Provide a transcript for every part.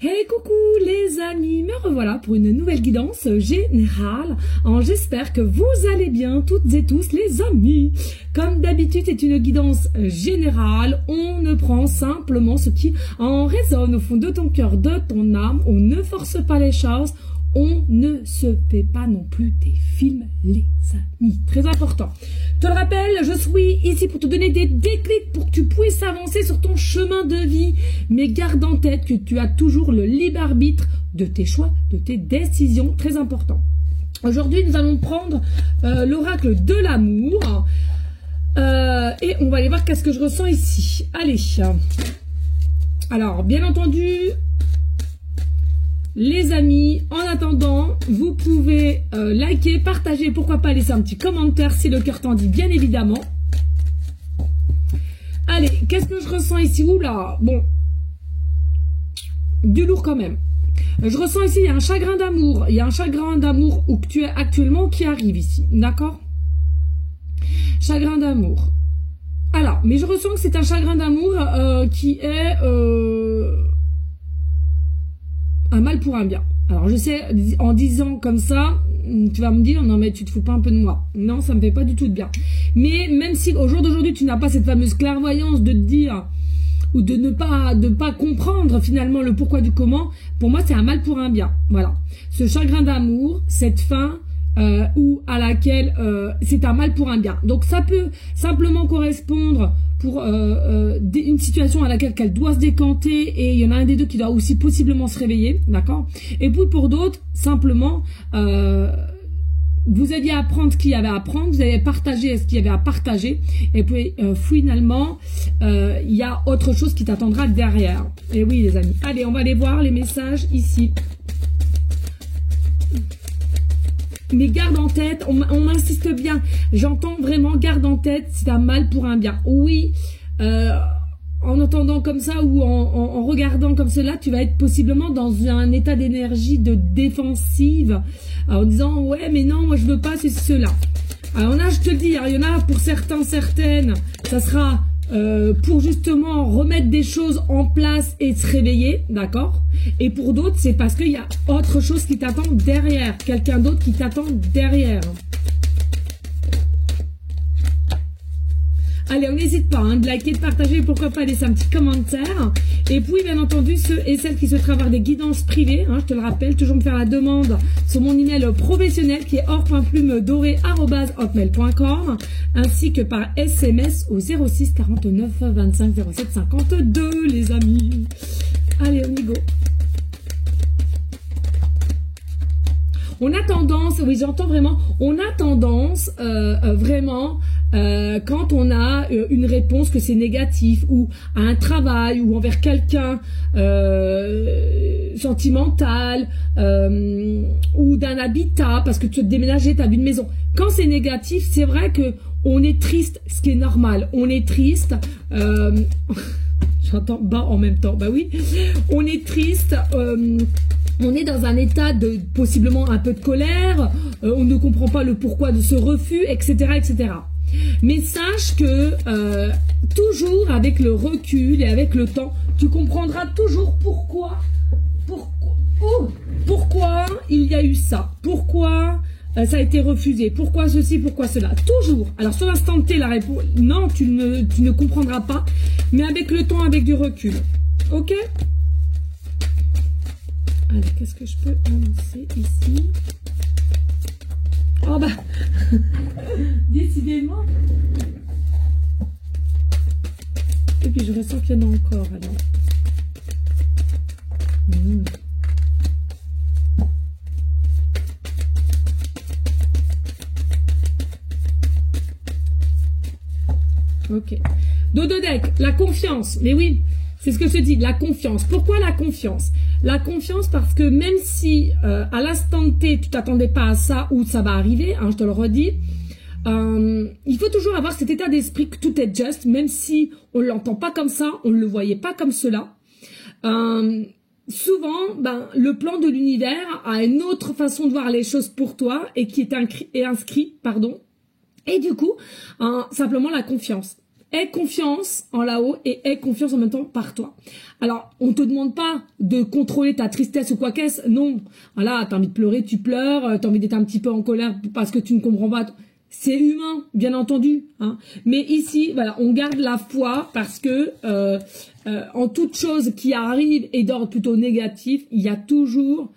Hey coucou les amis, me revoilà pour une nouvelle guidance générale. J'espère que vous allez bien toutes et tous les amis. Comme d'habitude c'est une guidance générale, on ne prend simplement ce qui en résonne au fond de ton cœur, de ton âme, on ne force pas les choses. On ne se fait pas non plus des films, les amis. Très important. Je te le rappelle, je suis ici pour te donner des déclics pour que tu puisses avancer sur ton chemin de vie. Mais garde en tête que tu as toujours le libre arbitre de tes choix, de tes décisions. Très important. Aujourd'hui, nous allons prendre l'oracle de l'amour. Et on va aller voir qu'est-ce que je ressens ici. Allez. Alors, bien entendu... Les amis, en attendant, vous pouvez liker, partager, pourquoi pas laisser un petit commentaire si le cœur t'en dit, bien évidemment. Allez, qu'est-ce que je ressens ici? Oula, bon, du lourd quand même. Je ressens ici, il y a un chagrin d'amour. Il y a un chagrin d'amour où tu es actuellement qui arrive ici, d'accord? Chagrin d'amour. Alors, mais je ressens que c'est un chagrin d'amour qui est... un mal pour un bien. Alors je sais, en disant comme ça, tu vas me dire, non mais tu te fous pas un peu de moi. Non, ça me fait pas du tout de bien. Mais même si au jour d'aujourd'hui, tu n'as pas cette fameuse clairvoyance de te dire, ou de ne pas comprendre finalement le pourquoi du comment, pour moi c'est un mal pour un bien. Voilà. Ce chagrin d'amour, cette fin, ou à laquelle c'est un mal pour un bien. Donc ça peut simplement correspondre pour une situation à laquelle elle doit se décanter et il y en a un des deux qui doit aussi possiblement se réveiller, d'accord? Et puis pour d'autres, simplement, vous aviez à apprendre ce qu'il y avait à apprendre, vous avez partagé ce qu'il y avait à partager et puis finalement, il y a autre chose qui t'attendra derrière. Et oui les amis, allez on va aller voir les messages ici. Mais garde en tête, on insiste bien, j'entends vraiment garde en tête, c'est un mal pour un bien. Oui, en entendant comme ça ou en regardant comme cela, tu vas être possiblement dans un état d'énergie de défensive, en disant ouais mais non, moi je veux pas, c'est cela. Alors là je te le dis, il y en a pour certains, certaines, ça sera... pour justement remettre des choses en place et se réveiller, d'accord? Et pour d'autres, c'est parce qu'il y a autre chose qui t'attend derrière, quelqu'un d'autre qui t'attend derrière. Allez, on n'hésite pas de liker, de partager, pourquoi pas laisser un petit commentaire. Et puis, bien entendu, ceux et celles qui souhaitent avoir des guidances privées, je te le rappelle, toujours me faire la demande sur mon email professionnel qui est or.plume-doré@hotmail.com ainsi que par SMS au 06 49 25 07 52, les amis. Allez, on y go. On a tendance, oui j'entends vraiment, on a tendance vraiment quand on a une réponse que c'est négatif ou à un travail ou envers quelqu'un sentimental ou d'un habitat parce que tu as déménagé, tu as vu une maison. Quand c'est négatif, c'est vrai que on est triste, ce qui est normal. On est triste. J'entends bas en même temps. Bah oui, on est triste. On est dans un état de possiblement un peu de colère, on ne comprend pas le pourquoi de ce refus, etc., etc. Mais sache que toujours avec le recul et avec le temps, tu comprendras toujours pourquoi il y a eu ça, pourquoi ça a été refusé, pourquoi ceci, pourquoi cela, toujours. Alors sur l'instant T, la réponse, non, tu ne comprendras pas, mais avec le temps, avec du recul, ok? Allez, qu'est-ce que je peux annoncer ici? Oh bah, décidément. Et puis je ressens qu'il y en a encore alors. Ok. Dodo deck, la confiance. Mais oui, c'est ce que je te dis, la confiance. Pourquoi la confiance? La confiance parce que même si à l'instant T, tu t'attendais pas à ça ou ça va arriver, je te le redis, il faut toujours avoir cet état d'esprit que tout est juste, même si on l'entend pas comme ça, on ne le voyait pas comme cela. Souvent, le plan de l'univers a une autre façon de voir les choses pour toi et qui est inscrit, pardon. Et du coup, simplement la confiance. aie confiance en là-haut et aie confiance en même temps par toi. Alors, on te demande pas de contrôler ta tristesse ou quoi qu'est-ce, non. Voilà, t'as envie de pleurer, tu pleures, t'as envie d'être un petit peu en colère parce que tu ne comprends pas. C'est humain, bien entendu. Hein. Mais ici, voilà, on garde la foi parce que en toute chose qui arrive et d'ordre plutôt négatif, il y a toujours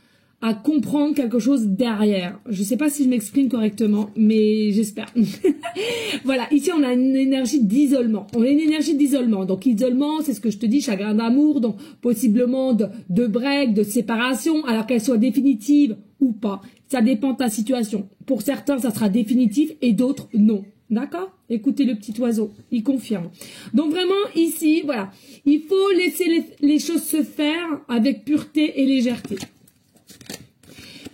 à comprendre quelque chose derrière. Je ne sais pas si je m'exprime correctement, mais j'espère. Voilà, ici on a une énergie d'isolement. On a une énergie d'isolement. Donc isolement, c'est ce que je te dis, chagrin d'amour, donc possiblement de break, de séparation, alors qu'elle soit définitive ou pas. Ça dépend de ta situation. Pour certains, ça sera définitif et d'autres, non. D'accord? Écoutez le petit oiseau, il confirme. Donc vraiment, ici, voilà, il faut laisser les choses se faire avec pureté et légèreté.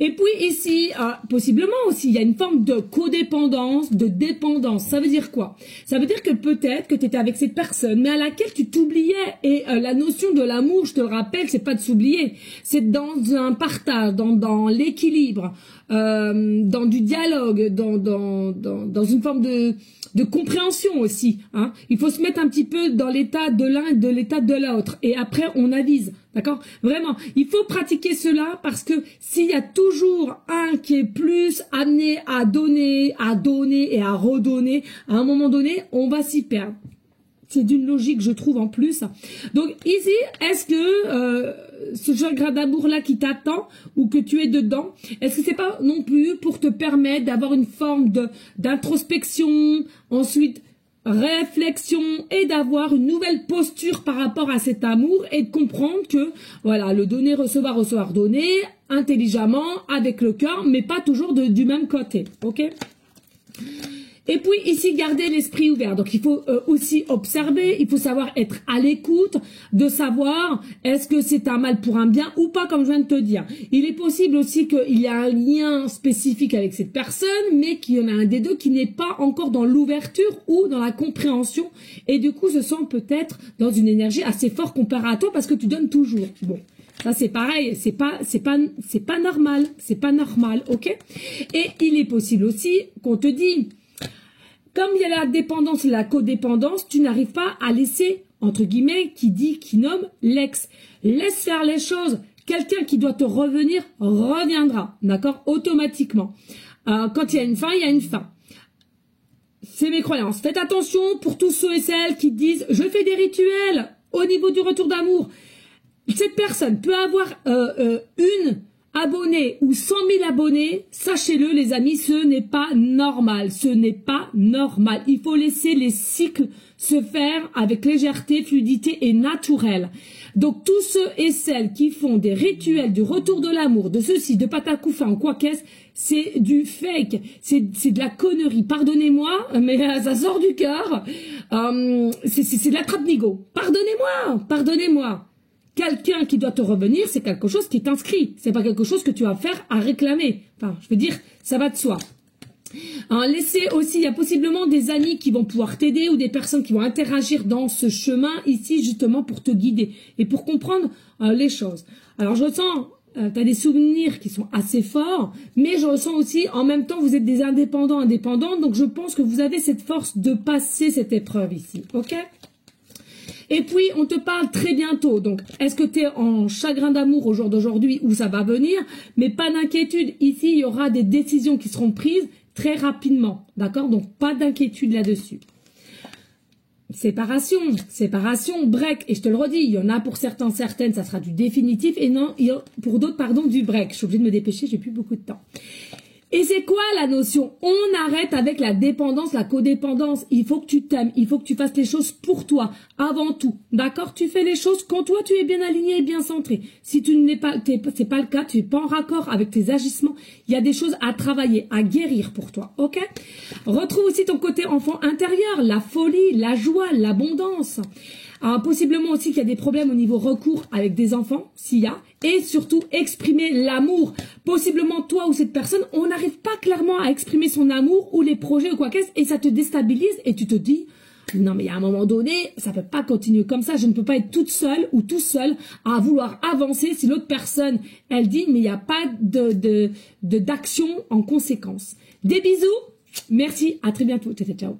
Et puis ici, possiblement aussi, il y a une forme de codépendance, de dépendance. Ça veut dire quoi? Ça veut dire que peut-être que tu étais avec cette personne, mais à laquelle tu t'oubliais. Et la notion de l'amour, je te le rappelle, c'est pas de s'oublier. C'est dans un partage, dans l'équilibre, dans du dialogue, dans une forme de compréhension aussi. Hein. Il faut se mettre un petit peu dans l'état de l'un et de l'état de l'autre. Et après, on avise. D'accord? Vraiment, il faut pratiquer cela parce que s'il y a toujours un qui est plus amené à donner et à redonner, à un moment donné, on va s'y perdre. C'est d'une logique, je trouve, en plus. Donc ici, est-ce que ce chagrin d'amour-là qui t'attend ou que tu es dedans, est-ce que c'est pas non plus pour te permettre d'avoir une forme d'introspection, ensuite réflexion et d'avoir une nouvelle posture par rapport à cet amour et de comprendre que, voilà, le donner, recevoir, donner, intelligemment, avec le cœur, mais pas toujours du même côté, ok? Et puis ici, garder l'esprit ouvert. Donc il faut aussi observer, il faut savoir être à l'écoute, de savoir est-ce que c'est un mal pour un bien ou pas, comme je viens de te dire. Il est possible aussi qu'il y a un lien spécifique avec cette personne, mais qu'il y en a un des deux qui n'est pas encore dans l'ouverture ou dans la compréhension, et du coup se sent peut-être dans une énergie assez forte comparée à toi parce que tu donnes toujours. Bon. Ça c'est pareil, c'est pas normal, ok? Et il est possible aussi qu'on te dise, comme il y a la dépendance et la codépendance, tu n'arrives pas à laisser, entre guillemets, qui nomme l'ex. Laisse faire les choses. Quelqu'un qui doit te revenir, reviendra. D'accord? Automatiquement. Quand il y a une fin, il y a une fin. C'est mes croyances. Faites attention pour tous ceux et celles qui disent « Je fais des rituels au niveau du retour d'amour ». Cette personne peut avoir une abonnés ou 100 000 abonnés, sachez-le les amis, ce n'est pas normal, ce n'est pas normal. Il faut laisser les cycles se faire avec légèreté, fluidité et naturel. Donc tous ceux et celles qui font des rituels du retour de l'amour, de ceci, de patakoufa en quoi qu'est-ce, c'est du fake, c'est de la connerie. Pardonnez-moi, mais ça sort du cœur. C'est de la trappe-nigo. Pardonnez-moi. Quelqu'un qui doit te revenir, c'est quelque chose qui est inscrit. C'est pas quelque chose que tu vas faire à réclamer. Enfin, je veux dire, ça va de soi. Laissez aussi, il y a possiblement des amis qui vont pouvoir t'aider ou des personnes qui vont interagir dans ce chemin ici justement pour te guider et pour comprendre les choses. Alors je ressens, tu as des souvenirs qui sont assez forts, mais je ressens aussi en même temps vous êtes des indépendantes, donc je pense que vous avez cette force de passer cette épreuve ici, ok? Et puis, on te parle très bientôt. Donc, est-ce que tu es en chagrin d'amour au jour d'aujourd'hui ou ça va venir? Mais pas d'inquiétude. Ici, il y aura des décisions qui seront prises très rapidement. D'accord? Donc, pas d'inquiétude là-dessus. Séparation, break. Et je te le redis, il y en a pour certaines, ça sera du définitif. Et non, pour d'autres, pardon, du break. Je suis obligée de me dépêcher, j'ai plus beaucoup de temps. Et c'est quoi la notion? On arrête avec la dépendance, la codépendance. Il faut que tu t'aimes, il faut que tu fasses les choses pour toi, avant tout. D'accord? Tu fais les choses quand toi tu es bien aligné et bien centré. Si tu n'es pas, c'est pas le cas, tu es pas en raccord avec tes agissements, il y a des choses à travailler, à guérir pour toi. Ok? Retrouve aussi ton côté enfant intérieur, la folie, la joie, l'abondance. Possiblement aussi qu'il y a des problèmes au niveau recours avec des enfants, s'il y a, et surtout exprimer l'amour. Possiblement toi ou cette personne, on n'arrive pas clairement à exprimer son amour ou les projets ou quoi qu'est-ce, et ça te déstabilise et tu te dis, non mais à un moment donné, ça peut pas continuer comme ça, je ne peux pas être toute seule ou tout seul à vouloir avancer si l'autre personne, elle dit, mais il n'y a pas d'action en conséquence. Des bisous, merci, à très bientôt, ciao.